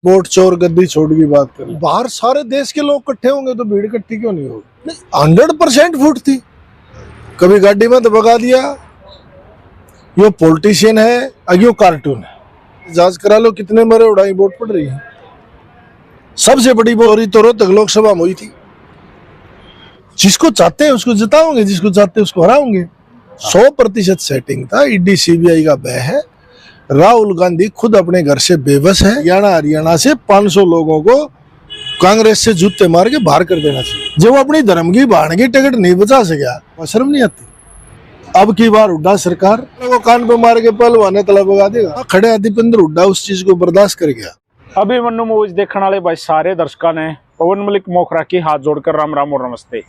Vote चोर गद्दी छोड़ की बात करें, बाहर सारे देश के लोग इकट्ठे होंगे तो भीड़ इकट्ठी क्यों नहीं होगी? 100% फूट थी। कभी गाड़ी में तो भगा दिया, यो पॉलिटिशियन है और यो कार्टून है। जांच करा लो कितने मरे उड़ाई वोट पड़ रही है। सबसे बड़ी बोरी तो रोहतक लोकसभा में हुई थी। जिसको चाहते हैं उसको जिताओगे, जिसको चाहते हैं उसको हराओगे। 100% सेटिंग था। ईडी सीबीआई का भय है। राहुल गांधी खुद अपने घर से बेबस है। हरियाणा से 500 लोगों को कांग्रेस से जूते मार के बाहर कर देना चाहिए। जब वो अपनी धर्म की बहन की टिकट नहीं बचा सका, शर्म नहीं आती? अब की बार हुड्डा सरकार वो कान पे मार के पहलवाने तला बगा देगा। खड़े दीपेंद्र हुड्डा उस चीज को बर्दाश्त कर गया। अभिमन्यु मूवीज देखने वाले भाई सारे दर्शकों ने पवन मलिक मोखरा की हाथ जोड़कर राम राम और नमस्ते।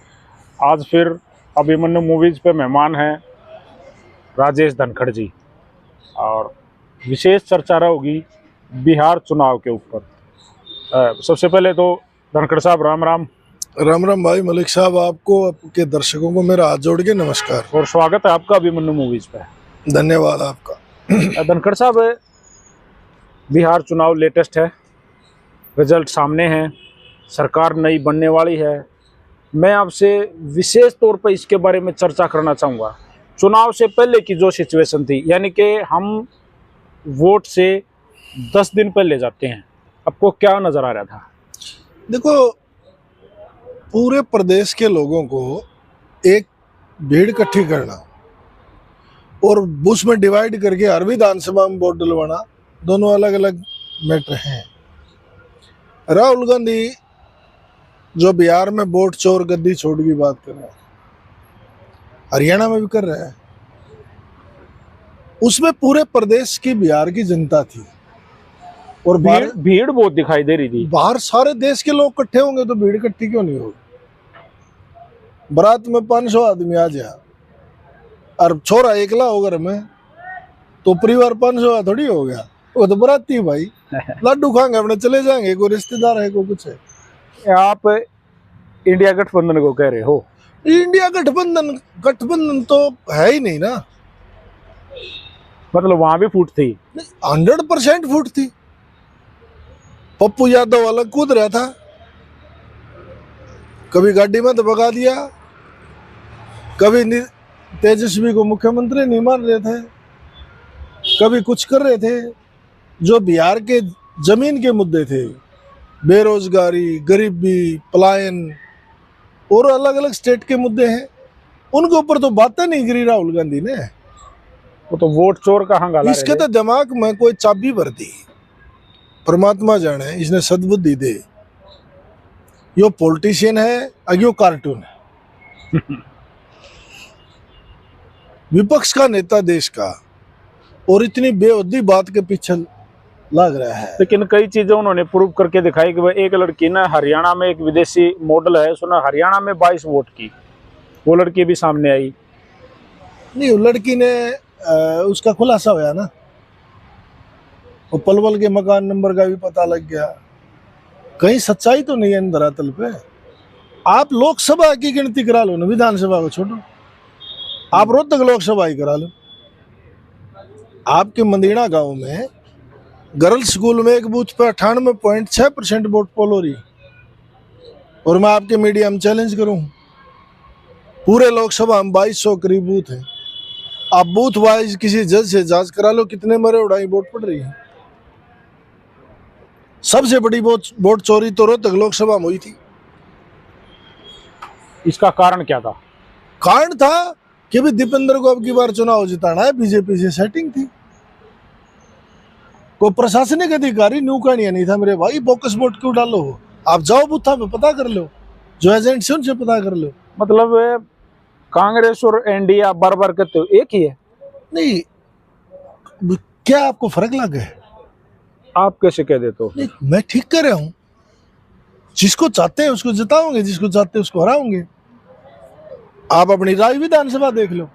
आज फिर अभिमन्यु मूवीज पे मेहमान हैं राजेश धनखड़ जी और विशेष चर्चा होगी बिहार चुनाव के ऊपर। सबसे पहले तो धनखड़ साहब राम राम। राम राम भाई मलिक साहब, आपको आपके दर्शकों को मेरा हाथ जोड़ के नमस्कार और स्वागत है आपका अभिमन्यु मूवीज पे। धन्यवाद आपका। धनखड़ साहब, बिहार चुनाव लेटेस्ट है, रिजल्ट सामने हैं, सरकार नई बनने वाली है। मैं आपसे विशेष तौर पर इसके बारे में चर्चा करना चाहूँगा। चुनाव से पहले की जो सिचुएशन थी, यानी कि हम वोट से 10 दिन पहले जाते हैं, आपको क्या नज़र आ रहा था? देखो, पूरे प्रदेश के लोगों को एक भीड़ इकट्ठी करना और उसमें डिवाइड करके हर विधानसभा में वोट डलवाना, दोनों अलग अलग मैटर हैं। राहुल गांधी जो बिहार में वोट चोर गद्दी छोड़ की बात कर रहा है, हरियाणा में भी कर रहा है, उसमें पूरे प्रदेश की बिहार की जनता थी और भीड़ बहुत दिखाई दे रही थी। बाहर सारे देश के लोग इकट्ठे होंगे तो भीड़ इकट्ठी क्यों नहीं होगी? बारात में 500 आदमी आ जाए और छोरा एकला हो घर में तो परिवार 500 थोड़ी हो गया। वो तो बराती भाई लड्डू खाएंगे अपने चले जाएंगे, कोई रिश्तेदार है कोई कुछ है। आप इंडिया गठबंधन को कह रहे हो? इंडिया गठबंधन तो है ही नहीं ना। मतलब वहां भी फूट थी? 100% फूट थी। पप्पू यादव अलग कूद रहा था, कभी गाड़ी में तो भगा दिया, कभी तेजस्वी को मुख्यमंत्री नहीं मान रहे थे, कभी कुछ कर रहे थे। जो बिहार के जमीन के मुद्दे थे, बेरोजगारी, गरीबी, पलायन और अलग अलग स्टेट के मुद्दे हैं, उनके ऊपर तो बातें नहीं करी राहुल गांधी ने। वो तो वोट चोर का हंगामा। इसके तो दिमाग में कोई चाबी भर दी, परमात्मा जाने इसने सद्बुद्धि दे। यो पॉलिटिशियन है और यो कार्टून है। विपक्ष का नेता देश का, और इतनी बेहूदी बात के पीछे लग रहा है। लेकिन कई चीजें उन्होंने प्रूव करके दिखाई कि एक लड़की ने हरियाणा में, एक विदेशी मॉडल है, सुना हरियाणा में 22 वोट की, वो लड़की भी सामने आई। नहीं, लड़की ने उसका खुलासा होया ना, वो पलवल के मकान नंबर का भी पता लग गया। कहीं सच्चाई तो नहीं है इन धरातल पे। आप लोकसभा की गिनती करा लो ना, विधानसभा को छोड़ो, आप रोहतक लोकसभा ही करा लो। आपके मंदीना गांव में गर्ल्स स्कूल में एक बूथ पे 98.6% वोट पोल हो रही, और मैं आपके मीडिया में चैलेंज करूं, पूरे लोकसभा में 2200 करीब बूथ है। आप बूथ वाइज किसी जज से जांच करा लो कितने मरे उड़ाई वोट पड़ रही है। सबसे बड़ी वोट चोरी तो रोहतक लोकसभा में हुई थी। इसका कारण क्या था? कारण था कि भी दीपेंद्र को अब की बार चुनाव जिताना है, बीजेपी से सेटिंग थी। कोई प्रशासनिक अधिकारी न्यू कहानियां नहीं था मेरे भाई। बोकस वोट क्यों डालो? आप जाओ बूथा पे पता कर लो, जो एजेंट से उनसे पता कर लो। मतलब कांग्रेस और एनडीए आप बार बार कहते हो एक ही है? नहीं, क्या आपको फर्क लग गया? आप कैसे कह देते हो? नहीं, मैं ठीक कर रहा हूं। जिसको चाहते हैं उसको जिताओगे, जिसको चाहते हैं उसको हराओगे। आप अपनी राय विधानसभा देख लो।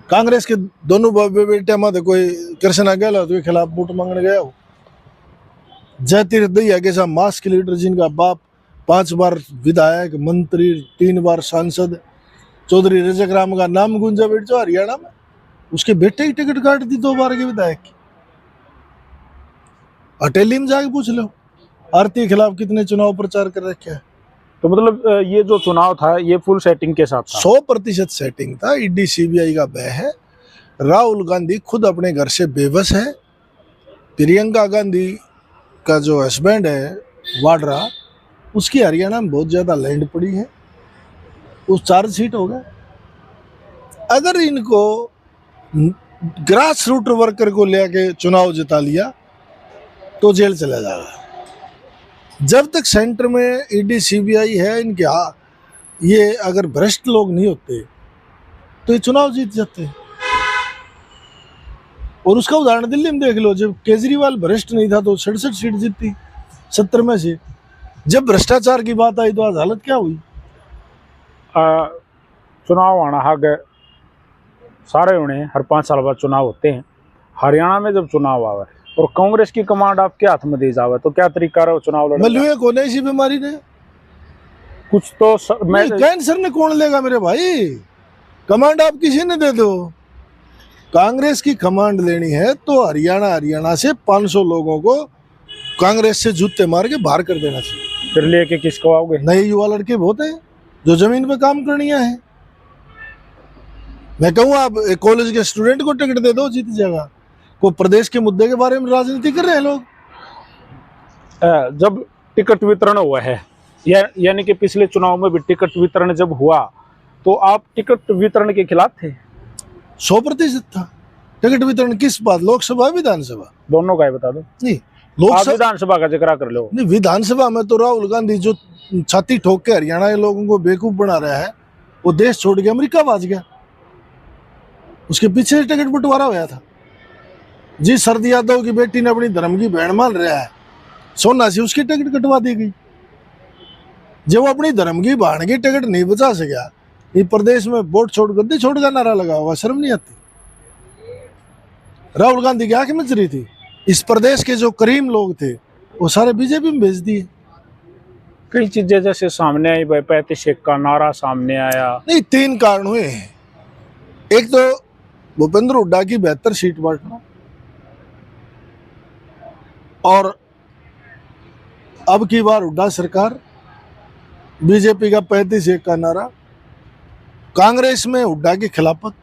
कांग्रेस के दोनों बेटे में कोई कृष्णा गहलोत के खिलाफ वोट मांगने गया हो। जयतीर्थ दहिया के साथ मास के लीडर, जिनका बाप 5 बार विधायक, मंत्री, 3 बार सांसद, चौधरी रजक राम का नाम गुंजा बैठ जो हरियाणा में, उसके बेटे की टिकट काट दी 2 बार के विधायक की। अटेली में जाके पूछ लो, आरती के खिलाफ कितने चुनाव प्रचार कर रखे हैं। तो मतलब ये जो चुनाव था ये फुल सेटिंग के साथ था? 100% सेटिंग था। ईडी सीबीआई का व्यय है। राहुल गांधी खुद अपने घर से बेबस है। प्रियंका गांधी का जो हस्बैंड है वाड्रा, उसकी हरियाणा में बहुत ज्यादा लैंड पड़ी है, उस चार्जशीट हो गया। अगर इनको ग्रास रूट वर्कर को लेके चुनाव जिता लिया तो जेल चला जाएगा। जब तक सेंटर में ईडी सीबीआई है, इनके ये अगर भ्रष्ट लोग नहीं होते तो ये चुनाव जीत जाते। और उसका उदाहरण दिल्ली में देख लो, जब केजरीवाल भ्रष्ट नहीं था तो 67 सीट जीती 70 में से। जब भ्रष्टाचार की बात आई तो आज हालत क्या हुई। चुनाव आना हा गए सारे होने, हर 5 साल बाद चुनाव होते हैं। हरियाणा में जब चुनाव आवे और कांग्रेस की कमांड आपके हाथ में दे जावे तो क्या तरीका रहा चुनाव लड़ने? मलुए को नहीं, इसी बीमारी ने कुछ तो कैंसर ने कौन लेगा मेरे भाई। कमांड आप किसी ने दे दो। कांग्रेस की कमांड लेनी है तो हरियाणा से 500 लोगों को कांग्रेस से जूते मार के बाहर कर देना चाहिए। फिर लेके किसको आओगे? नए युवा लड़के बहुत हैं जो जमीन पे काम करनिया है। मैं कहूँ आप कॉलेज के स्टूडेंट को टिकट दे दो, जीत जाएगा। को प्रदेश के मुद्दे के बारे में राजनीति कर रहे हैं लोग। जब टिकट वितरण हुआ है यानी कि पिछले चुनाव में भी टिकट वितरण जब हुआ तो आप टिकट वितरण के खिलाफ थे? 100% था। टिकट वितरण किस बात, लोकसभा विधानसभा दोनों का है बता दो। नहीं, लोकसभा विधानसभा का जिक्र कर लो। नहीं, विधानसभा में तो राहुल गांधी जो छाती ठोक के हरियाणा के लोगों को बेवकूफ बना रहा है, वो देश छोड़ के अमेरिका भाग गया। उसके पीछे टिकट बंटवारा हुआ था। जी शरद यादव की बेटी ने अपनी धर्म की बहन मान रहा है सोना से, उसकी टिकट कटवा दी गई। जब वो अपनी धर्म की बहन की टिकट नहीं बचा सका, ये प्रदेश में वोट छोड़ गद्दी छोड़ का नारा लगा हुआ, शर्म नहीं आती। राहुल गांधी की आंख मिच रही थी। इस प्रदेश के जो करीम लोग थे वो सारे बीजेपी में भेज दिए। कई चीजें जैसे सामने आई, 35 का नारा सामने आया। नहीं, 3 कारण हुए हैं। एक तो भूपेंद्र हुड्डा की 72 सीट बांटना, और अब की बार हुड्डा सरकार, बीजेपी का 35-1 का नारा, कांग्रेस में हुड्डा की खिलाफत,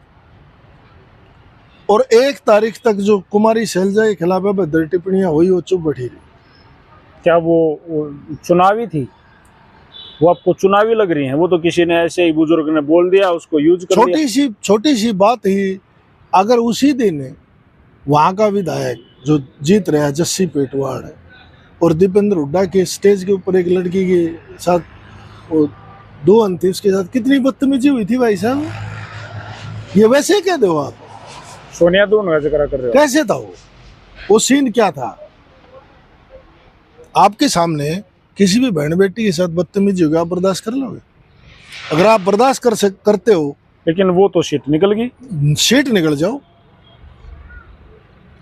और 1 तारीख तक जो कुमारी शैलजा के खिलाफ अभद्र टिप्पणियां हुई वो चुप बैठी रही। क्या वो चुनावी थी? वो आपको चुनावी लग रही हैं? वो तो किसी ने ऐसे ही बुजुर्ग ने बोल दिया, उसको यूज कर लिया। छोटी सी बात ही। अगर उसी दिन वहां का विधायक जो जीत रहा है जस्सी पेटवाड़ है, और दीपेंद्र हुड्डा के स्टेज के ऊपर एक लड़की के साथ वो दुल्हन थी, उसके साथ कितनी बदतमीजी हुई थी भाई साहब। ये वैसे कह दो आप। सोनिया दून का जिक्र कर रहे हो? कैसे था वो सीन क्या था? आपके सामने किसी भी बहन बेटी के साथ बदतमीजी होगी, आप बर्दाश्त कर लोगे? अगर आप बर्दाश्त करते हो, लेकिन वो तो सीट निकल गई। सीट निकल जाओ।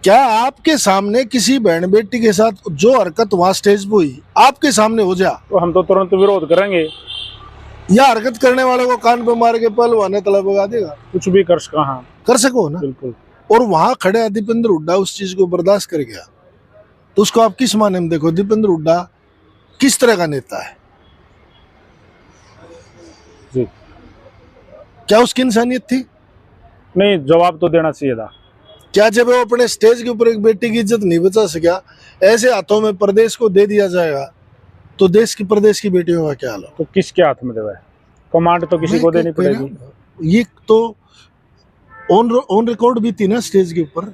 क्या आपके सामने किसी बहन बेटी के साथ जो हरकत वहां स्टेज पे हुई आपके सामने हो जा तो हम तो तुरंत विरोध करेंगे। या हरकत करने वाले को कान पे मार के पहलवाने तला बगा देगा? कुछ भी कर सको ना। बिल्कुल। और वहां खड़े दीपेंद्र हुड्डा उस चीज को बर्दाश्त कर गया, तो उसको आप किस माने में देखो? दीपेंद्र हुड्डा किस तरह का नेता है जी? क्या उसकी इंसानियत थी? नहीं, जवाब तो देना चाहिए था। क्या जब वो अपने स्टेज के ऊपर एक बेटी की इज्जत नहीं बचा सका, ऐसे हाथों में प्रदेश को दे दिया जाएगा, तो देश की प्रदेश की बेटियों का क्या हाल हो? तो किसके हाथ में देवा है? कमांड तो किसी को देनी पड़ेगी। ये तो ऑन रिकॉर्ड भी थी ना स्टेज के ऊपर।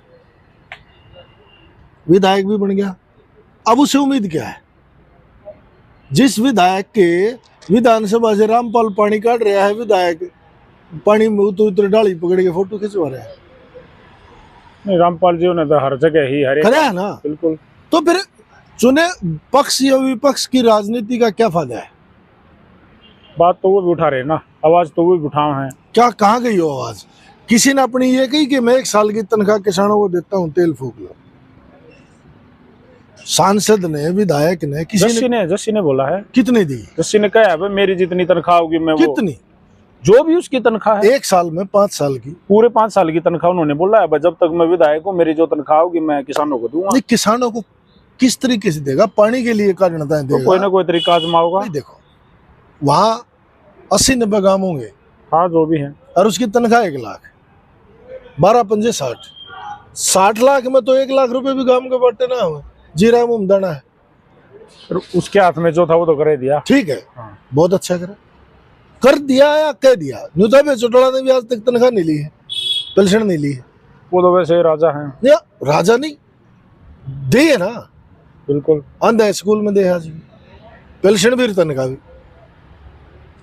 विधायक भी बन गया, अब उसे उम्मीद क्या है? जिस विधायक के विधानसभा से रामपाल पानी काट रहा है, विधायक पानी में उतर डाली पकड़ के फोटो खिंचवा रहा है। नहीं, रामपाल जी ने तो हर जगह ही हरे खड़ा है ना। बिल्कुल। तो फिर चुने पक्ष या विपक्ष की राजनीति का क्या फायदा है? बात तो वो भी उठा रहे ना, आवाज तो वो भी उठाओ है। क्या कहाँ गई हो आवाज? किसी ने अपनी ये कही कि मैं 1 साल की तनख्वाह किसानों को देता हूँ, तेल फूक लो। सांसद ने, विधायक ने, किसी ने जस्सी ने बोला है। कितनी दी? जस्सी ने कहा है मेरी जितनी तनख्वाह होगी मैं कितनी? जो भी उसकी तनख्वाह है 1 साल में 5 साल की, पूरे 5 साल की तनख्वाह उन्होंने बोला है, जब तक मैं विधायक हूँ मेरी जो तनख्वाह होगी मैं किसानों को दूंगा। नहीं, किसानों को किस तरीके से देगा? पानी के लिए कारणता तो देगा, कोई ना कोई तरीका आजमा होगा। नहीं देखो वहां 80-90 गांव होंगे, हाँ जो भी है, और उसकी तनख्वाह 1 लाख, 12 पंजे 60 लाख में तो 1 लाख रुपए भी गांव के बांटे ना हो, जीरा मुंह दाना है। फिर उसके हाथ में जो था वो तो कर ही दिया। ठीक है, हाँ। बहुत अच्छा कर दिया या कह दिया। नुताबे चौटाला ने भी आज तक तनख्वाह नहीं ली है, पेंशन नहीं ली है। वो तो वैसे ही राजा हैं। या राजा नहीं दे है ना, बिल्कुल। अंधा स्कूल में दे आज भी, पेंशन भी तनख्वाह भी,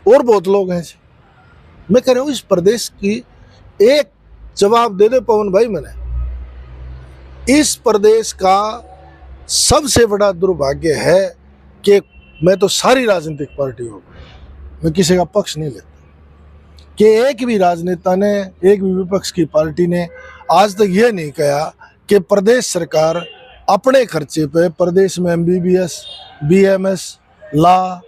और बहुत लोग हैं। मैं कह रहा हूँ इस प्रदेश की एक जवाब दे दे पवन भाई। मैंने इस प्रदेश का सबसे बड़ा दुर्भाग्य है कि मैं तो सारी राजनीतिक पार्टियों, मैं किसी का पक्ष नहीं लेता, कि एक भी राजनेता ने, एक भी विपक्ष की पार्टी ने आज तक यह नहीं कहा कि प्रदेश सरकार अपने खर्चे पे प्रदेश में MBBS, BMS, लॉ,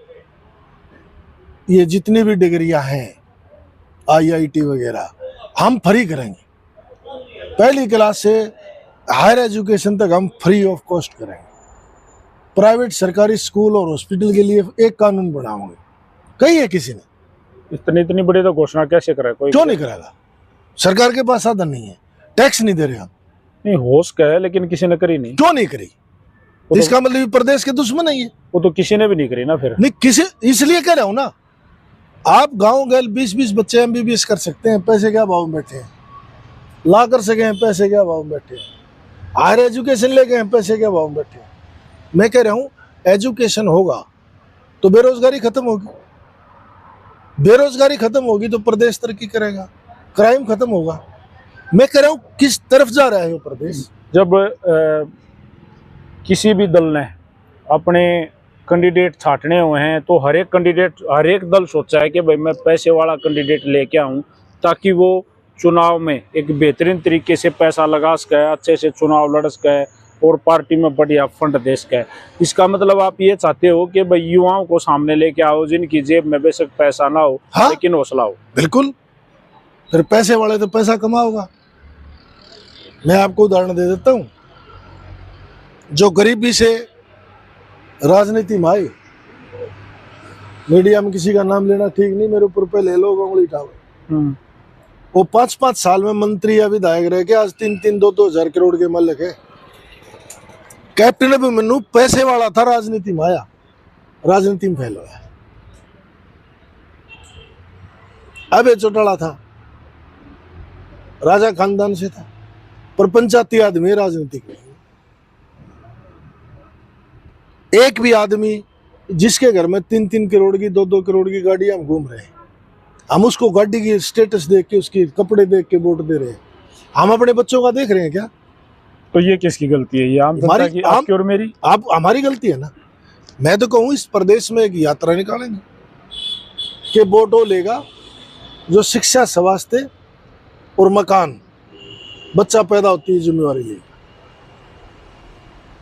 ये जितनी भी डिग्रियां हैं, IIT वगैरह, हम फ्री करेंगे। पहली क्लास से हायर एजुकेशन तक हम फ्री ऑफ कॉस्ट करेंगे। प्राइवेट सरकारी स्कूल और हॉस्पिटल के लिए एक कानून बनाओगे। कही है किसी ने? इतनी बड़ी तो घोषणा कैसे करे कोई? क्यों नहीं करेगा? सरकार के पास साधन नहीं है, टैक्स नहीं दे रहे हम। नहीं, हो सके है, लेकिन किसी ने करी नहीं। क्यों नहीं करी? तो इसका मतलब प्रदेश के दुश्मन नहीं है। वो तो किसी ने भी नहीं करी ना। फिर नहीं, किसी, इसलिए कह रहा हूं ना, आप गांव गए 20-20 बच्चे MBBS कर सकते हैं, पैसे क्या भाव में बैठे हैं। ला कर सके हैं, पैसे क्या भाव में बैठे हैं। हायर एजुकेशन ले गए हैं, पैसे क्या भाव में बैठे हैं। मैं कह रहा हूं एजुकेशन होगा तो बेरोजगारी खत्म होगी, बेरोजगारी खत्म होगी तो प्रदेश तरक्की करेगा, क्राइम खत्म होगा। मैं कह रहा हूं किस तरफ जा रहा है वो प्रदेश? जब किसी भी दल ने अपने कैंडिडेट छांटने हुए हैं तो हर एक दल सोचा है कि भाई मैं पैसे वाला कैंडिडेट लेके आऊं ताकि वो चुनाव में एक बेहतरीन तरीके से पैसा लगा सके, अच्छे से चुनाव लड़ सके और पार्टी में बढ़िया फंड दे सके। इसका मतलब आप ये चाहते हो कि भाई युवाओं को सामने लेके आओ जिनकी जेब में बेशक पैसा ना हो, हाँ? लेकिन हौसला हो। बिल्कुल, फिर पैसे वाले तो पैसा कमाओगा। मैं आपको उदाहरण दे देता हूं, जो गरीबी से राजनीति में आए, मीडिया में किसी का नाम लेना ठीक नहीं, मेरे ऊपर पहले लोग उंगली उठाओ। वो 5-5 साल में मंत्री या विधायक रह के आज 3-3, 2-2 हजार करोड़ के मालिक है। कैप्टन अभिमन्यु पैसे वाला था, राजनीति में आया, राजनीति में फैल गया। अबे चौटाला था, राजा खानदान से था, पर पंचायती आदमी राजनीतिक नहीं। एक भी आदमी जिसके घर में 3-3 करोड़ की, 2-2 करोड़ की गाड़ी हम घूम रहे हैं, हम उसको गाड़ी की स्टेटस देख के, उसके कपड़े देख के वोट दे रहे हैं। हम अपने बच्चों का देख रहे हैं क्या? तो ये किसकी गलती है? ये आम जनता की, आपकी और मेरी? आप हमारी गलती है ना। मैं तो कहूँ इस प्रदेश में एक यात्रा निकालेंगे कि वोटो लेगा जो शिक्षा, स्वास्थ्य और मकान, बच्चा पैदा होती है जिम्मेवारी लेगा।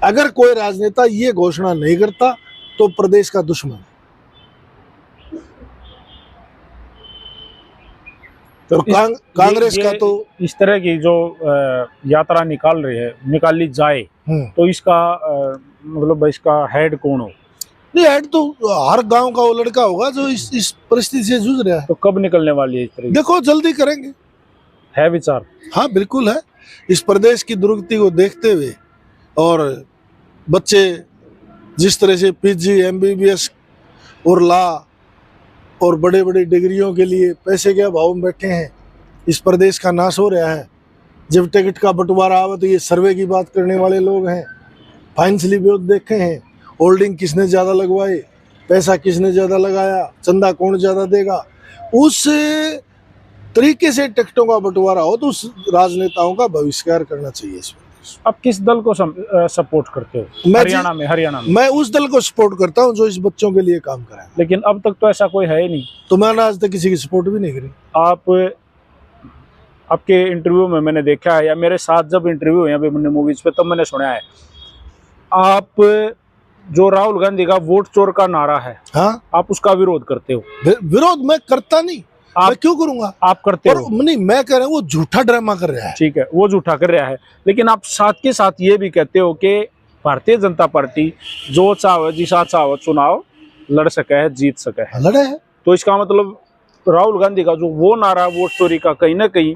अगर कोई राजनेता ये घोषणा नहीं करता तो प्रदेश का दुश्मन है। और कांग्रेस का तो इस तरह की जो यात्रा निकाली जाए तो इसका मतलब इसका हेड कौन हो? नहीं, हेड तो हर गांव का वो लड़का होगा जो इस परिस्थिति से जूझ रहा है। तो कब निकलने वाली है इस तरह? देखो जल्दी करेंगे, है विचार? हाँ बिल्कुल है। इस प्रदेश की दुर्गति को देखते हुए और बच्चे जिस तरह से PG, MBBS और लॉ और बड़े बड़े डिग्रियों के लिए पैसे के अभाव में बैठे हैं, इस प्रदेश का नाश हो रहा है। जब टिकट का बंटवारा आवे तो ये सर्वे की बात करने वाले लोग हैं। फाइनेंशियली विरोध देखे हैं, होल्डिंग किसने ज़्यादा लगवाए, पैसा किसने ज़्यादा लगाया, चंदा कौन ज़्यादा देगा। उस तरीके से टिकटों का बंटवारा हो तो उस राजनेताओं का बहिष्कार करना चाहिए इस प्रदेश। आप किस दल को सपोर्ट करते हो? हरियाणा में मैं उस दल को सपोर्ट करता हूं जो इस बच्चों के लिए काम कराए। लेकिन अब तक तो ऐसा कोई है ही नहीं। तो मैंने आज तक किसी की सपोर्ट भी नहीं करी। आपके इंटरव्यू में मैंने देखा है, या मेरे साथ जब इंटरव्यू हुए अभिमन्यु मूवीज पे तब मैंने सुना है, आप जो राहुल गांधी का वोट चोर का नारा है, हाँ, आप उसका विरोध करते हो। विरोध मैं करता नहीं, मैं क्यों करूंगा? आप करते हो? नहीं, मैं कह रहा हूँ वो झूठा ड्रामा कर रहा है। ठीक है, वो झूठा कर रहा है, लेकिन आप साथ के साथ ये भी कहते हो कि भारतीय जनता पार्टी जो चाहे जिसा चाहे चुनाव लड़ सके है, जीत सके है। लड़े है। तो इसका मतलब राहुल गांधी का जो वो नारा वोट चोरी का कहीं ना कहीं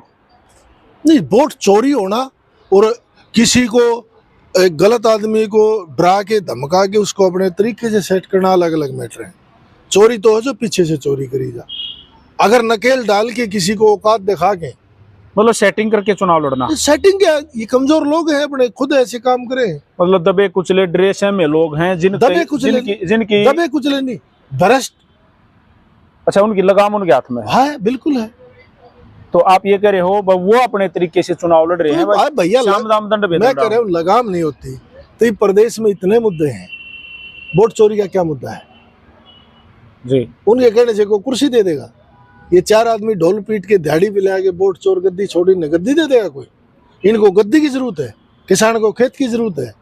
नहीं, वोट चोरी होना और किसी को एक गलत आदमी को डरा के धमका के उसको अपने तरीके से सेट करना अलग अलग मैटर है। चोरी तो है जो पीछे से चोरी करी जा, अगर नकेल डाल के किसी को औकात दिखा के मतलब सेटिंग करके चुनाव लड़ना, सेटिंग क्या, ये कमजोर लोग हैं अपने, खुद ऐसे काम करें। मतलब दबे कुचले ड्रेस में लोग हैं दबे कुचले जिनकी दबे कुचले नहीं, भ्रष्ट। अच्छा, उनकी लगाम उनके हाथ में है, बिल्कुल है। तो आप ये कह रहे हो वो अपने तरीके से चुनाव लड़ रहे हैं भैया, साम दाम दंड भेद मैं कह रहा हूँ लगाम नहीं होती तो ये प्रदेश में इतने मुद्दे हैं, वोट चोरी का क्या मुद्दा है जी? उनके कहने से कोई कुर्सी दे देगा? ये 4 आदमी ढोल पीट के दिहाड़ी पे ले के वोट चोर गद्दी छोड़ी ने गद्दी दे देगा कोई? इनको गद्दी की जरूरत है, किसान को खेत की जरूरत है,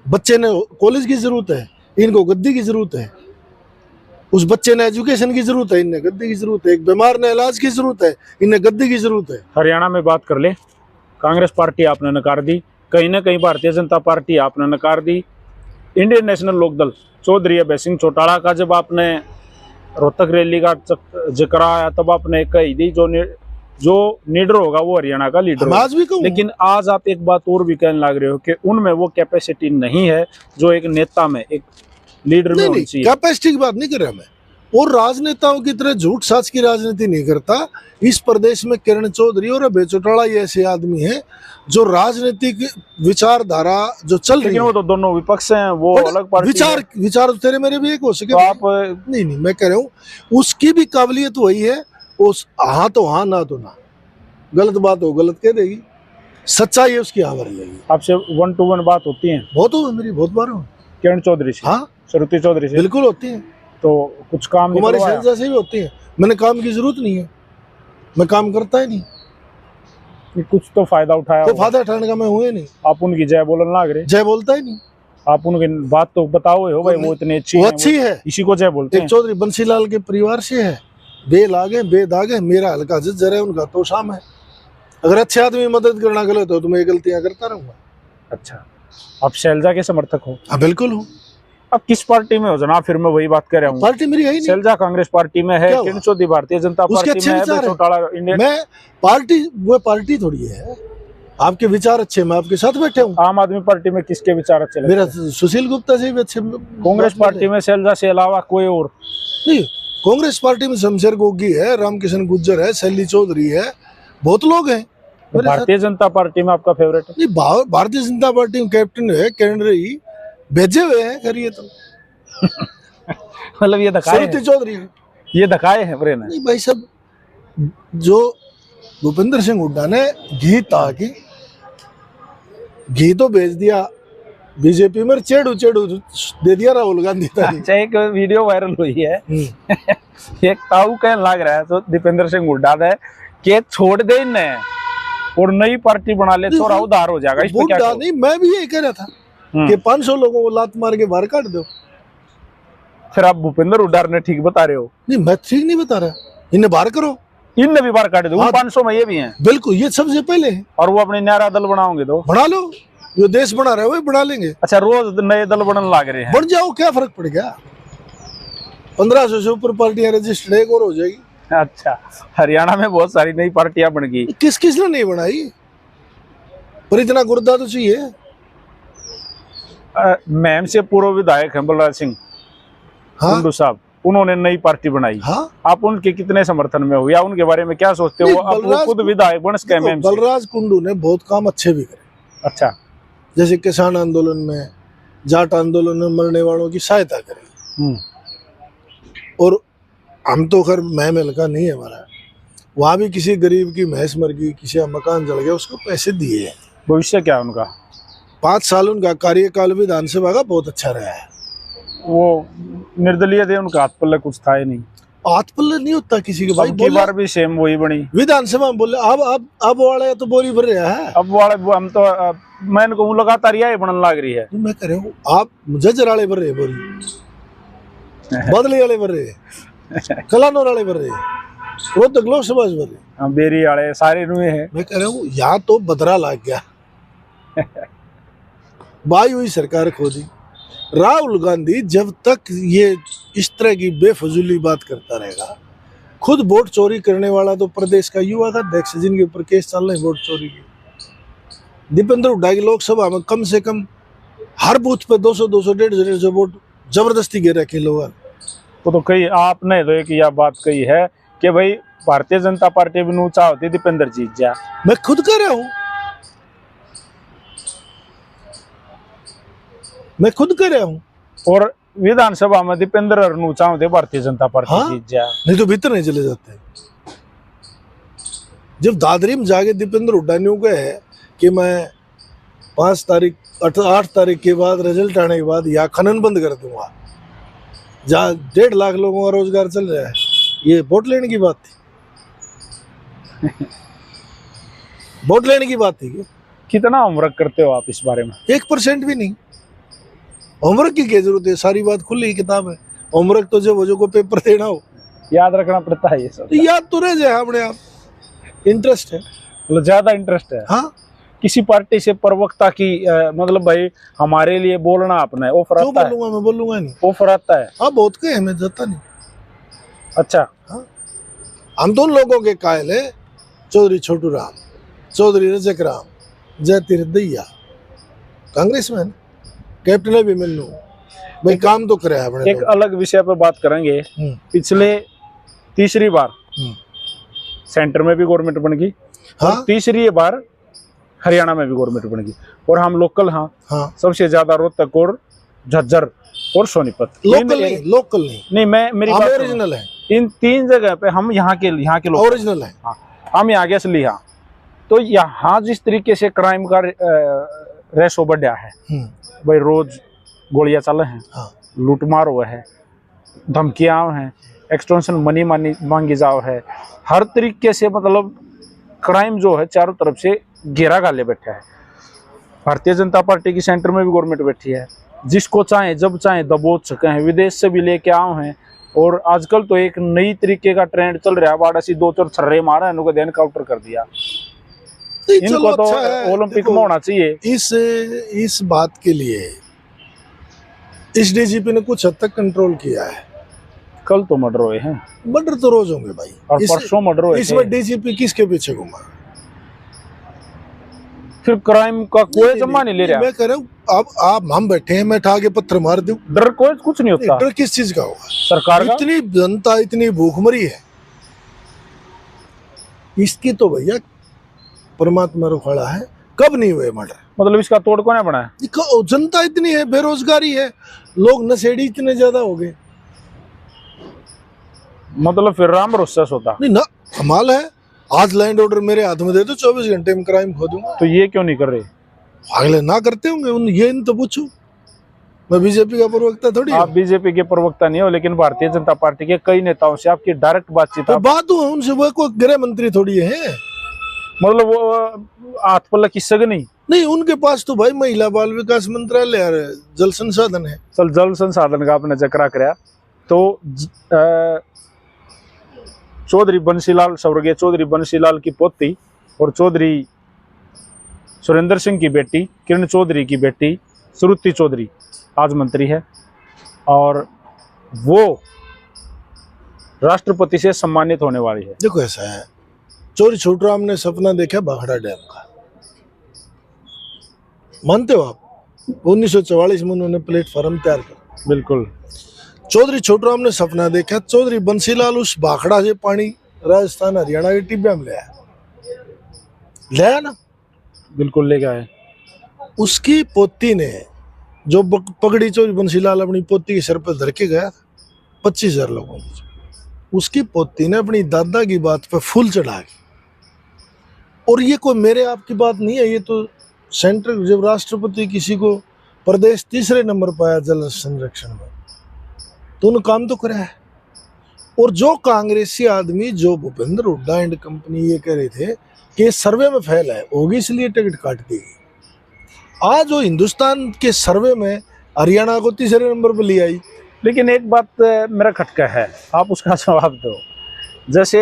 बच्चे ने कॉलेज की जरूरत है, इनको गद्दी की जरूरत है, उस बच्चे ने एजुकेशन की जरूरत है, इन्हें गद्दी की जरूरत है, एक बीमार ने इलाज की जरूरत है, इन्हें गद्दी की जरूरत है। हरियाणा में बात कर ले, कांग्रेस पार्टी आपने नकार दी, कहीं ना कहीं भारतीय जनता पार्टी आपने नकार दी। इंडियन नेशनल लोकदल चौधरी अभय सिंह चौटाला का जब आपने रोहतक रैली का जिक्र आया तब आपने कही दी जो लीडर होगा वो हरियाणा का लीडर होगा। आज भी कहूं, लेकिन आज आप एक बात और भी कहने लग रहे हो कि उनमें वो कैपेसिटी नहीं है जो एक नेता में, एक लीडर में होनी चाहिए। कैपेसिटी की बात नहीं कर रहा मैं, और राजनेताओं की तरह झूठ साच की राजनीति नहीं करता। इस प्रदेश में किरण चौधरी और अभय चौटाला ये ऐसे आदमी हैं जो राजनीतिक विचारधारा जो चल रही है, वो तो दोनों विपक्ष हैं, वो अलग पार्टी विचार तो तेरे मेरे भी एक हो सके तो आप नहीं, मैं कह रहा हूँ उसकी भी काबिलियत वही है, उस हाँ तो हाँ, ना तो ना, गलत बात हो गलत कह देगी, सच्चाई है उसकी आवर लेगी। आपसे 1 to 1 बात होती है? बहुत हो मेरी, बहुत बार हो। किरण चौधरी से? हाँ, श्रुति चौधरी से बिल्कुल होती है। तो कुछ काम हमारी शहजा से भी होती है, मैंने काम की जरूरत नहीं है, मैं काम करता ही नहीं। कुछ तो फायदा उठाया, तो फायदा उठाने का मैं हुए नहीं। आप उनकी जय बोलने लग रहे? जय बोलता ही नहीं। आप उनकी बात तो बताओ हो भाई, वो इतने अच्छी वो अच्छी है, इसी को जय बोलते हैं। एक चौधरी बंसीलाल के परिवार से है, बेलागे बेदागे, मेरा हल्का जर है, उनका तो शाम है। अगर अच्छे आदमी मदद करना गलत हो तो मैं गलतियां करता रहूंगा। अच्छा, आप शैलजा के समर्थक हो? हाँ, बिल्कुल हूँ। अब किस पार्टी में हो जनाब? फिर मैं वही बात कर रहा हूँ, पार्टी मेरी है ही नहीं। शैलजा कांग्रेस पार्टी में है, किरण चौधरी भारतीय जनता पार्टी में है, चौटाला इंडियन। मैं पार्टी, वो पार्टी थोड़ी है। आपके विचार अच्छे, मैं आपके साथ बैठे हूँ। आम आदमी पार्टी में किसके विचार अच्छे? मेरा सुशील गुप्ता से भी अच्छे। कांग्रेस पार्टी में शैलजा से अलावा कोई और नहीं? कांग्रेस पार्टी में शमशेर गोगी है, रामकिशन गुज्जर है, शैली चौधरी है, बहुत लोग हैं। भारतीय जनता पार्टी में आपका फेवरेट? नहीं, भारतीय जनता पार्टी में कैप्टन है कैंडरी भेजे हुए हैं, करिए तो मतलब ये धकाए चौधरी, ये धकाए हैं प्रेरणा? नहीं भाई साहब, जो भूपेंद्र सिंह हुड्डा ने घी ताकि घी तो भेज दिया बीजेपी में, चेड़ू दे दिया राहुल गांधी। अच्छा, एक वीडियो वायरल हुई है एक ताऊ कहने लग रहा है तो दीपेंद्र सिंह हुड्डा ने कि छोड़ दे इन्हें और नई पार्टी बना ले, थोड़ा उधार हो जाएगा। इस पे क्या कहो? नहीं, मैं भी यही कह रहा था कि 500 लोगों को लात मार के बाहर काट दो। फिर आप भूपेंद्र हुड्डा ने ठीक बता रहे हो? नहीं, मैं ठीक नहीं बता रहा, इन्हें बाहर करो। इनने भी बाहर काट दो? 500 में ये भी हैं? बिल्कुल, ये सबसे पहले है। और वो अपने न्यारा दल बनाओगे तो बना लो, जो देश बना रहे हो बना लेंगे। अच्छा, रोज नए दल बनने लग रहे हैं? बन जाओ, क्या फर्क पड़ गया? 1500 से ऊपर पार्टियां रजिस्टर्ड एक और हो जाएगी। अच्छा, हरियाणा में बहुत सारी नई पार्टियां बन गई। किसने नहीं बनाई? पर इतना गुर्दा तो चाहिए। मैम से पूर्व विधायक हैं बलराज सिंह कुंडू साहब, उन्होंने नई पार्टी बनाई। हाँ? आप उनके कितने समर्थन में हो या उनके बारे में क्या सोचते हो? आप वो खुद विधायक बन सके। मैम बलराज कुंडू ने बहुत काम अच्छे भी करे। अच्छा, जैसे किसान आंदोलन में, जाट आंदोलन में मरने वालों की सहायता करी। और हम तो खैर महल का नहीं है हमारा, वहां भी किसी गरीब की भैंस मर गई, किसी का मकान जल गया, उसको पैसे दिए हैं। भविष्य क्या है उनका? 5 साल उनका कार्यकाल विधानसभा का बहुत अच्छा रहा है। वो निर्दलीय थे, उनका हाथ पल्ले कुछ था ही नहीं। हाथ पल्ले नहीं होता किसी के भाई। की बार भी सेम वही बनी विधानसभा में बोले अब वाले तो बोरी भर रहा है। अब वाले हम तो मैं कहूँ लगातार यही बनने लग रही है। मैं कह रहा हूँ आप जजर वाले भर रहे बोरी, बदली वाले भर रहे, कलानौर वाले भर रहे, रोहतक लोकसभा भर रहे, बेरी वाले सारे रुए हैं। मैं कह रहा हूँ यहाँ तो बदरा लग गया। बाई हुई सरकार खो दी। राहुल गांधी जब तक ये इस तरह की बेफजूली बात करता रहेगा, खुद वोट चोरी करने वाला तो प्रदेश का युवा का अध्यक्ष जिनके ऊपर केस चल रहे हैं वोट चोरी के, दीपेंद्र हुड्डा की लोकसभा में कम से कम हर बूथ पे 200 200 150 वोट जबरदस्ती गिर रखे लोग। तो कही आपने तो एक यह बात कही है कि भाई भारतीय जनता पार्टी भी ऊंचा होती दीपेंद्र जीत जा। मैं खुद कह रहा हूं, मैं खुद कह रहा हूं। और विधानसभा में दीपेंद्र ऊंचा होते भारतीय जनता पार्टी हाँ? जीत जा। नहीं तो भीतर नहीं चले जाते। जब दादरी में जाके दीपेंद्र हुड्डा ने कहे कि मैं 8 तारीख के बाद रिजल्ट आने के बाद यहाँ खनन बंद कर दूंगा, जहाँ 1.5 लाख लोगों का रोजगार चल रहा है, ये वोट लेने की बात थी। वोट लेने की बात थी कि कितना होमवर्क करते हो आप इस बारे में? 1% भी नहीं। होमवर्क की क्या जरूरत है, सारी बात खुली किताब है। होमवर्क तो जब वो को पेपर देना हो याद रखना पड़ता है ये सब, तो याद तो रह जाए अपने आप। इंटरेस्ट है, मतलब ज्यादा इंटरेस्ट है। हाँ। किसी पार्टी से प्रवक्ता की मतलब भाई हमारे लिए बोलना आपने ऑफर क्यों आता है? बोलूंगा, मैं बोलूंगा नहीं। ऑफर आता है? हाँ बहुत कहे, मैं जाता नहीं। अच्छा, हाँ, हम तो उन लोगों के कायल है, चौधरी छोटू राम, चौधरी रजक राम, जय तीरदैया, कांग्रेसमैन, कैप्टन अभिमन्यु, भाई काम तो करे अपने। एक अलग विषय पर बात करेंगे। पिछले तीसरी बार सेंटर में भी गवर्नमेंट बन गई, हाँ? और तीसरी बार हरियाणा में भी गवर्नमेंट बन गई, और हम लोकल हाँ, सबसे ज्यादा रोहतक और झज्जर और सोनीपत। लोकल नहीं, मैं मेरी बात ओरिजिनल है। इन 3 जगह पे हम यहाँ के लोग ओरिजिनल है। हाँ, हम यहाँ के असली। हाँ, तो यहाँ जिस तरीके से क्राइम का रेशो बढ़ा है भाई, रोज गोलियां चल रहे हैं, हाँ। लूटमार हुआ है, धमकियां हैं, एक्सटॉर्शन मनी मांगी जाओ है, हर तरीके से मतलब क्राइम जो है चारों तरफ से घेरा गाले बैठा है। भारतीय जनता पार्टी की सेंटर में भी गवर्नमेंट बैठी है, जिसको चाहे जब चाहे दबोच सके हैं, विदेश से भी लेके आओ हैं। और आजकल तो एक नई तरीके का ट्रेंड चल रहा है, बाड़ासी 2-4 छर्रे मारा है, इनको एनकाउंटर कर दिया। इनको तो ओलंपिक में होना चाहिए। इस बात के लिए इस डीजीपी ने कुछ हद तक कंट्रोल किया है। कल तो मर्डर हुए हैं, मर्डर तो रोज होंगे भाई, और परसों मर्डर हुए। इसमें डीजीपी किसके पीछे घूमा? फिर क्राइम का कोई जमा नहीं ले रहा। मैं कह रहा हूँ, अब आप हम बैठे हैं, मैं उठा के पत्थर मार दूं, डर कोई कुछ नहीं होता। डर किस चीज का होगा? सरकार का। इतनी जनता इतनी भूखमरी है, इसकी तो भैया परमात्मा रुखाड़ा है, कब नहीं हुए मर्डर? मतलब इसका तोड़ कौन है बना है? जनता इतनी है, बेरोजगारी है, लोग नशेड़ी इतने ज्यादा हो गए। मतलब फिर राम भरोसा होता नहीं ना, कमाल है। आज लैंड ऑर्डर मेरे हाथ में दे दो, 24 घंटे में क्राइम खो दूंगा। तो ये क्यों नहीं कर रहे? अगले ना करते होंगे, ये इन तो पूछो। मैं बीजेपी का प्रवक्ता थोड़ी। आप बीजेपी के प्रवक्ता नहीं हो, लेकिन भारतीय जनता पार्टी के कई नेताओं से आपकी डायरेक्ट बातचीत। तो बात हो उनसे, वो कोई गृह मंत्री थोड़ी है, मतलब वो हाथ पल्ला की सग नहीं, उनके पास तो भाई महिला बाल विकास मंत्रालय और जल संसाधन है। चल, जल संसाधन का आपने जिक्र कराया, तो चौधरी बंसीलाल, स्वर्गीय चौधरी बंसीलाल की पोती और चौधरी सुरेंद्र सिंह की बेटी, किरण चौधरी की बेटी श्रुति चौधरी आज मंत्री है, और वो राष्ट्रपति से सम्मानित होने वाली है। देखो ऐसा है, चौधरी छोटू राम ने सपना देखा भाखड़ा डैम का, मानते हो आप? 1944 में उन्होंने प्लेटफॉर्म तैयार किया। बिल्कुल। चौधरी छोटू राम ने सपना देखा, चौधरी बंसीलाल उस भाखड़ा से पानी राजस्थान हरियाणा के टिब्बिया में ले आया ना? बिल्कुल ले गया है। उसकी पोती ने जो पगड़ी चौधरी बंसीलाल अपनी पोती के सर पर धर के गया, 25,000 लोगों की, उसकी पोती ने अपनी दादा की बात पर फूल चढ़ा के। और ये कोई मेरे आपकी बात नहीं है, ये तो सेंट्रल, जब राष्ट्रपति किसी को प्रदेश 3रे नंबर पाया जल संरक्षण में, तो उन्होंने काम तो करा है। और जो कांग्रेसी आदमी, जो भूपेंद्र हुड्डा एंड कंपनी ये कह रहे थे कि सर्वे में फेल है, होगी इसलिए टिकट काट दी गई। आज वो हिंदुस्तान के सर्वे में हरियाणा को 3रे नंबर पर ले आई। लेकिन एक बात मेरा खटका है, आप उसका जवाब दो। जैसे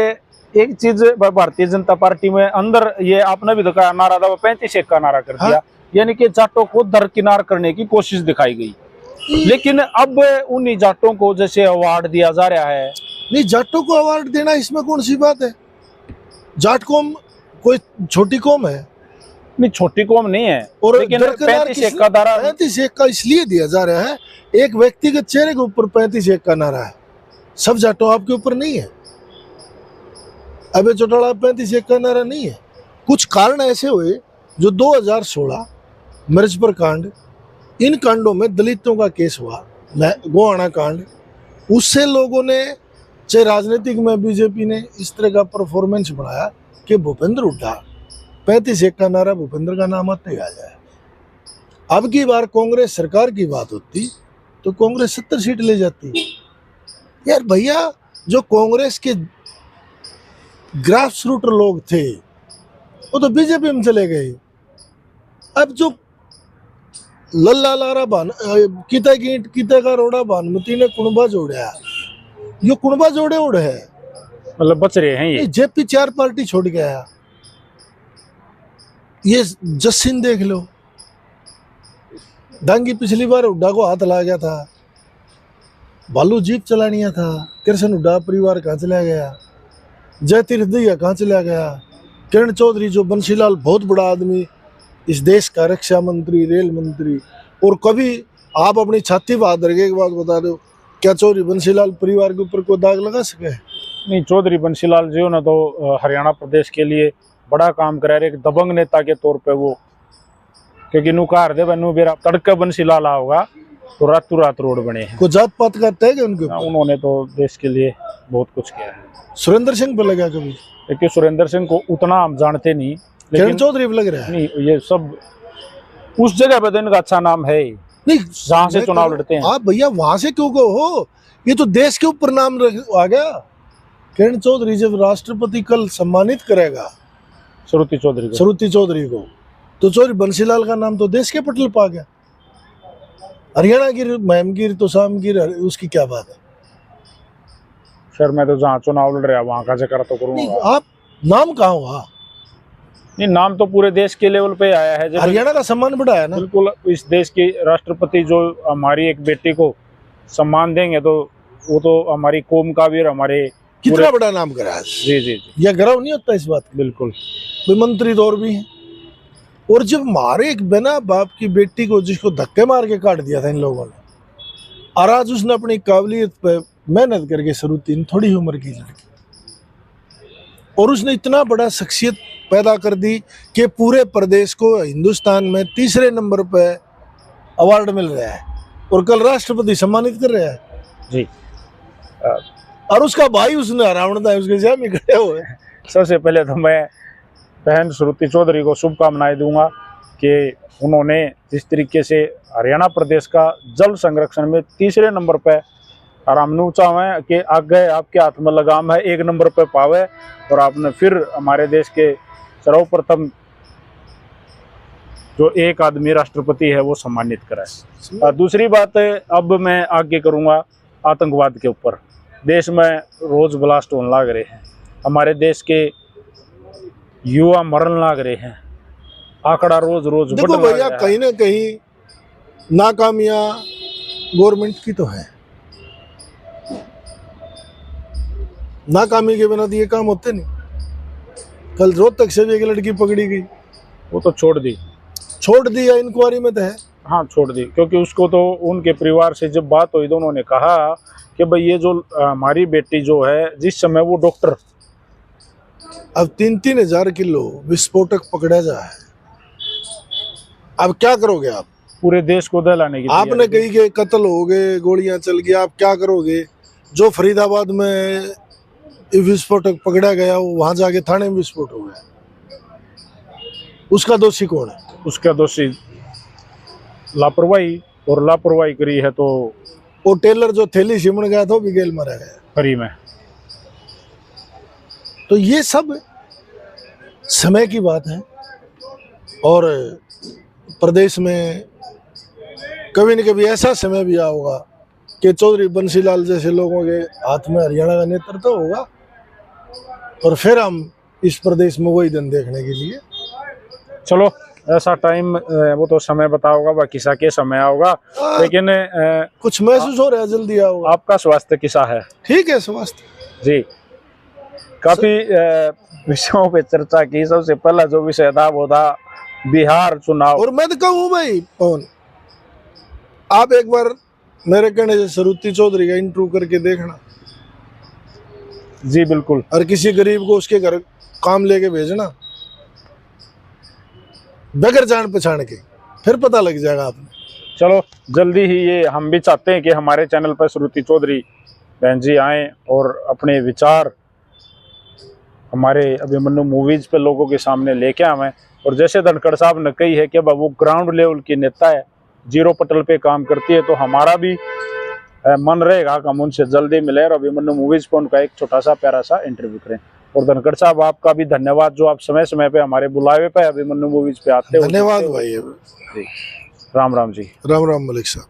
एक चीज भारतीय जनता पार्टी में अंदर, ये आपने भी तो कहा, नारा था 35 का नारा कर दिया। यानी कि जाटों को दरकिनार करने की कोशिश दिखाई गई। लेकिन अब उन्हीं जाटों को जैसे अवार्ड दिया जा रहा है। नहीं, जाटों को अवार्ड देना इसमें कौन सी बात है? जाट कौम कोई छोटी कौम है? नहीं, छोटी कौम नहीं है। और लेकिन दरकिनार 35 का दायरा 35 का इसलिए दिया जा रहा है, एक व्यक्तिगत चेहरे के ऊपर 35 का नारा है, सब जाटों आपके ऊपर नहीं है। अबे चौटाला 35 का नारा नहीं है। कुछ कारण ऐसे हुए जो 2016 मिर्जपुर कांड, इन कांडों में दलितों का केस हुआ, गोहाना कांड, उससे लोगों ने, चाहे राजनीतिक में बीजेपी ने इस तरह का परफॉर्मेंस बनाया कि भूपेंद्र हुड्डा 35 का नारा, भूपेंद्र का नाम आते आ जाए। अब की बार कांग्रेस सरकार की बात होती तो कांग्रेस 70 सीट ले जाती। यार भैया, जो कांग्रेस के ग्रास रूट लोग थे वो तो बीजेपी में चले गए। अब जो लल्ला लारा बान किते का रोड़ा भानुमती ने कुणबा जोड़ा, यो कुणबा जोड़े उड़ है, मतलब बच रहे हैं ये। जेपी 4 पार्टी छोड़ गया। ये जस्सिन देख लो, डांगी पिछली बार हुड्डा को हाथ ला गया था, भालू जीप चलानिया था, कृष्ण हुड्डा परिवार कहाँ चला गया, जय तीर्थदैया कहाँ चला गया, किरण चौधरी जो बंशीलाल बहुत बड़ा आदमी, इस देश का रक्षा मंत्री, रेल मंत्री, और कभी आप अपनी छाती पर हाथ रखे एक बात बता दो, क्या चौधरी बंशीलाल परिवार के ऊपर कोई दाग लगा सके? नहीं, चौधरी बंशीलाल जी ने तो हरियाणा प्रदेश के लिए बड़ा काम करा रहे, एक दबंग नेता के तौर पे वो, क्योंकि नुकार दे बनु बेरा तड़का बंशीलाल होगा तो रातों रात रोड बने हैं। कोई जात पात का तय है उनके ऊपर? उन्होंने तो देश के लिए बहुत कुछ किया है। सुरेंद्र सिंह पे लगा कभी? देखिए, सुरेंद्र सिंह को उतना हम जानते नहीं, किरण लेकिन चौधरी पे लग रहा है। नहीं, ये सब उस जगह पे तो इनका अच्छा नाम है ही, नहीं, जहाँ से चुनाव लड़ते हैं। आप भैया वहां से क्यों गए हो? ये तो देश के ऊपर नाम आ गया। किरण चौधरी जब राष्ट्रपति कल सम्मानित करेगा श्रुति चौधरी को, तो चौधरी बंसीलाल का नाम तो देश के पटल पा गया। हरियाणा गिर, महमगिर तो सामगिर, उसकी क्या बात है? सर, मैं तो जहाँ चुनाव लड़ रहा वहाँ का जिक्र तो करूंगा। आप नाम कहाँ हुआ? नहीं, नाम तो पूरे देश के लेवल पे आया है। हरियाणा का सम्मान बढ़ाया ना। बिल्कुल, इस देश की राष्ट्रपति जो हमारी एक बेटी को सम्मान देंगे तो वो तो हमारी कौम का भी और हमारे कितना बड़ा नाम करा है। जी जी जी, यह गर्व नहीं होता इस बात का? बिल्कुल। मंत्री दौर भी है, और जब मारे एक बिना बाप की बेटी को, जिसको धक्के मार के काट दिया था इन लोगों ने, और आज उसने अपनी काबिलियत पे मेहनत करके, शुरुआती थोड़ी उम्र की लड़की, और उसने इतना बड़ा शख्सियत पैदा कर दी कि पूरे प्रदेश को हिंदुस्तान में 3रे नंबर पे अवार्ड मिल रहा है, और कल राष्ट्रपति सम्मानित कर रहा है जी। और उसका भाई उसने हरावण था, उसके जाम खड़े हुए। सबसे पहले तो मैं बहन श्रुति चौधरी को शुभकामनाएं दूंगा कि उन्होंने जिस तरीके से हरियाणा प्रदेश का जल संरक्षण में 3रे नंबर पे, और हम चाहें कि आगे आपके हाथ में लगाम है, 1 नंबर पे पावे, और आपने फिर हमारे देश के सर्वप्रथम जो एक आदमी राष्ट्रपति है वो सम्मानित कराए। दूसरी बात है, अब मैं आगे करूंगा आतंकवाद के ऊपर। देश में रोज ब्लास्ट होने लग रहे हैं, हमारे देश के युवा मरने लग रहे हैं, आंकड़ा रोज रोज देखो भैया, कहीं ना कहीं नाकामियां गवर्नमेंट की तो है। नाकामी के बिना तो ये काम होते नहीं। कल रोहतक से भी एक लड़की पकड़ी गई, वो तो छोड़ दी या इंक्वायरी में तो है। हाँ, छोड़ दी, क्योंकि उसको तो उनके परिवार से जब बात हुई तो उन्होंने कहा कि भाई ये जो हमारी बेटी जो है, जिस समय वो डॉक्टर, अब 3-3 हजार किलो विस्फोटक पकड़ा जाए, अब क्या करोगे आप? पूरे देश को दहलाने की आपने कही कि कत्ल हो गए, गोलियां चल गई, आप क्या करोगे? जो फरीदाबाद में विस्फोटक पकड़ा गया, वो वहां जाके थाने में विस्फोट हो गया, उसका दोषी कौन है? उसका दोषी लापरवाही, और लापरवाही करी है तो वो टेलर जो थैली सिमण गया था, भी जेल मारा गया फ्री में। तो ये सब समय की बात है, और प्रदेश में कभी न कभी ऐसा समय भी आया होगा कि चौधरी बंसीलाल जैसे लोगों के हाथ में हरियाणा का नेतृत्व होगा, और फिर हम इस प्रदेश में वही दिन देखने के लिए। चलो ऐसा टाइम वो तो समय बताओगा, बाकी सा के समय होगा, लेकिन कुछ महसूस हो रहा है जल्दी आओगे। आपका स्वास्थ्य कैसा है? ठीक है स्वास्थ्य जी, काफी विषयों पे चर्चा की। सबसे पहला जो विषय था वो था बिहार चुनाव। और मैं तो कहूँ भाई पवन, आप एक बार मेरे कहने से सरुति चौधरी का इंटरव्यू करके देखना। जी बिल्कुल। और किसी गरीब को उसके घर काम लेके भेजना बगैर जान पहचान के, फिर पता लग जाएगा आपने। चलो जल्दी ही ये हम भी चाहते हैं कि हमारे चैनल पर श्रुति चौधरी बहन जी आए और अपने विचार हमारे अभिमन्यु मूवीज पे लोगों के सामने लेके आए। और जैसे धनखड़ साहब ने कही है कि अब वो ग्राउंड लेवल की नेता है, जीरो पटल पे काम करती है, तो हमारा भी मन रहेगा कि हम उनसे जल्दी मिले और अभिमन्यु मूवीज पे उनका एक छोटा सा प्यारा सा इंटरव्यू करें। और धनखड़ साहब आपका भी धन्यवाद, जो आप समय समय पे हमारे बुलावे पे अभिमन्यु मूवीज पे आते हो। धन्यवाद भाई। राम राम जी। राम राम मलिक साहब।